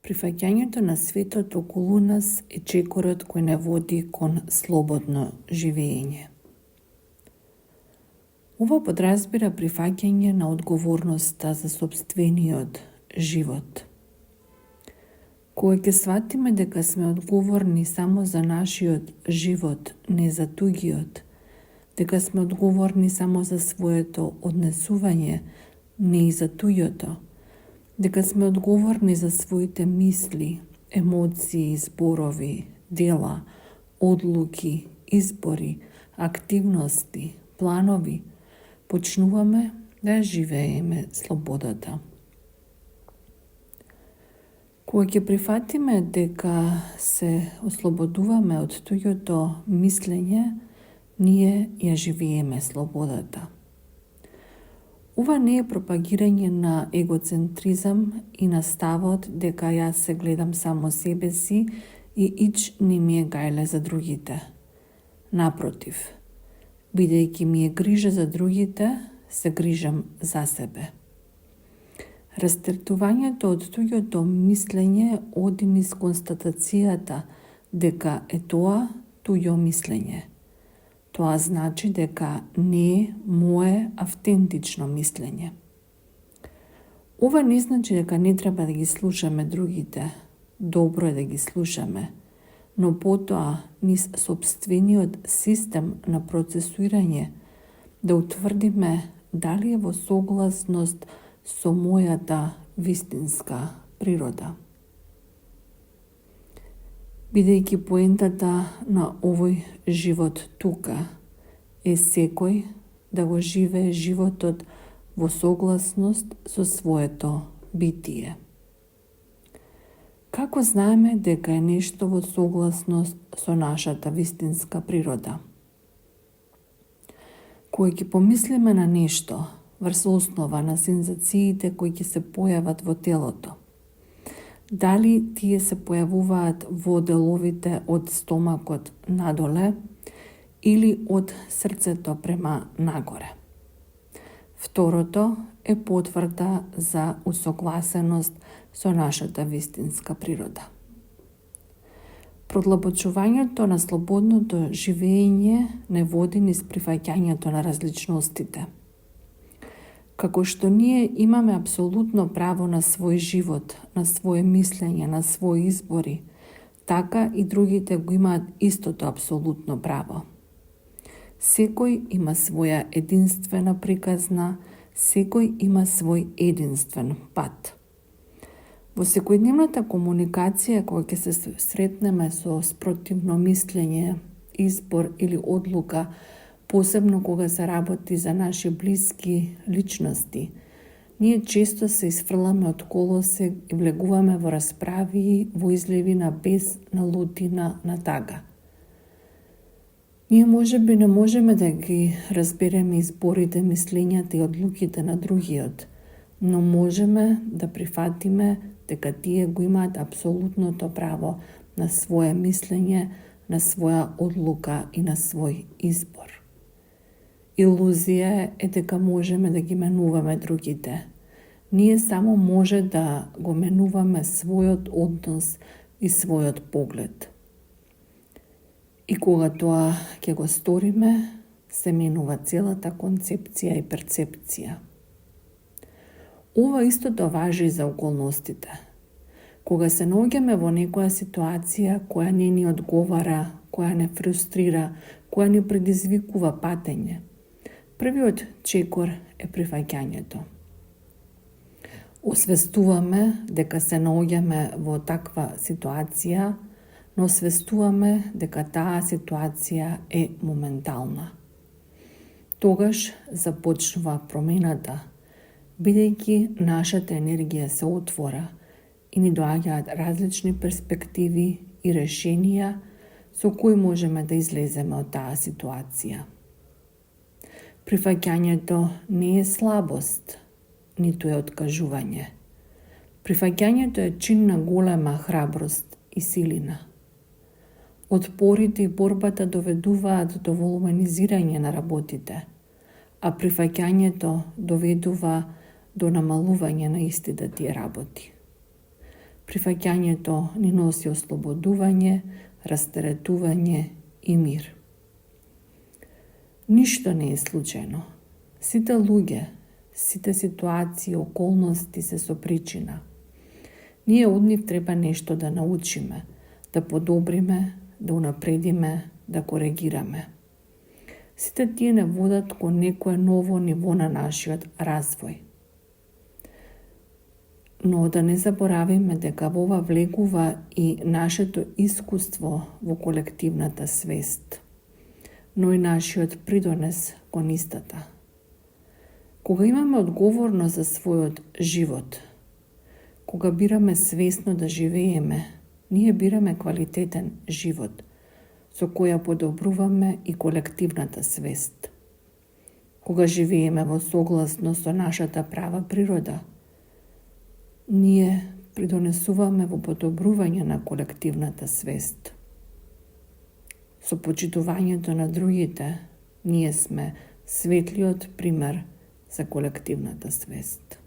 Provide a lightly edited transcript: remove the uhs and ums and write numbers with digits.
Прифаќањето на светот околу нас е чекорот кој не води кон слободно живење. Ова подразбира прифаќање на одговорноста за сопствениот живот. Кога ќе сватиме дека сме одговорни само за нашиот живот, не за тугиот, дека сме одговорни само за своето однесување, не и за туѓото, дека сме одговорни за своите мисли, емоции, зборови, дела, одлуки, избори, активности, планови, почнуваме да живееме слободата. Кога ќе прифатиме дека се ослободуваме од туѓото мислење, ние ја живееме слободата. Ова не е пропагирање на егоцентризам и на ставот дека јас се гледам само себе си и ич не ми е гајле за другите. Напротив, бидејќи ми е грижа за другите, се грижам за себе. Растретувањето од туѓото мислење оди низ констатацијата дека е тоа туѓо мислење. Тоа значи дека не е мое автентично мислење. Ова не значи дека не треба да ги слушаме другите. Добро е да ги слушаме, но потоа низ сопствениот систем на процесуирање да утврдиме дали е во согласност со мојата вистинска природа. Бидејќи поентата на овој живот тука е секој да го живее животот во согласност со своето битие. Како знаеме дека е нешто во согласност со нашата вистинска природа? Кога ќе помислиме на нешто врз основа на сензациите кои ќе се појават во телото, дали тие се појавуваат во деловите од стомакот надоле или од срцето према нагоре. Второто е потврда за усогласеност со нашата вистинска природа. Продлабочувањето на слободното живење не води низ прифаќањето на различностите. Како што ние имаме апсолутно право на свој живот, на своje мислење, на своји избори, така и другите го имаат истото апсолутно право. Секој има своја единствена приказна, секој има свој единствен пат. Во секојдневната комуникација, кога ќе се сретнеме со спротивно мислење, избор или одлука, посебно кога се работи за наши блиски личности, ние често се изфрламе од колосек и влегуваме во расправи, во изливи на бес, на лутина, на тага. Ние можеби не можеме да ги разбереме изборите, мислењата и одлуките на другиот, но можеме да прифатиме дека тие го имаат апсолутното право на своje мислење, на своја одлука и на свој избор. Илузија е дека можеме да ги менуваме другите. Ние само може да го менуваме својот однос и својот поглед. И кога тоа ќе го сториме, се менува целата концепција и перцепција. Ова истото важи и за околностите. Кога се наоѓаме во некоја ситуација која не ни одговара, која не фрустрира, која ни предизвикува патење, првиот чекор е прифаќањето. Освестуваме дека се наоѓаме во таква ситуација, но освестуваме дека таа ситуација е моментална. Тогаш започнува промената, бидејќи нашата енергија се отвора и ни доаѓаат различни перспективи и решенија со кои можеме да излеземе од таа ситуација. Прифаќањето не е слабост, ниту е откажување. Прифаќањето е чин на голема храброст и силина. Отпорите и борбата доведуваат до волуманизирање на работите, а прифаќањето доведува до намалување на истите тие работи. Прифаќањето ни носи ослободување, растеретување и мир. Ништо не е случајно. Сите луѓе, сите ситуации, околности се со причина. Ние од нив треба нешто да научиме, да подобриме, да унапредиме, да коригираме. Сите тие не водат кон некое ново ниво на нашиот развој. Но да не заборавиме дека во ова влегува и нашето искуство во колективната свест, но и нашиот придонес кон истата. Кога имаме одговорност за својот живот, кога бираме свесно да живееме, ние бираме квалитетен живот, со која подобруваме и колективната свест. Кога живееме во согласно со нашата права природа, ние придонесуваме во подобрување на колективната свест. Со почитувањето на другите, ние сме светлиот пример за колективната свест.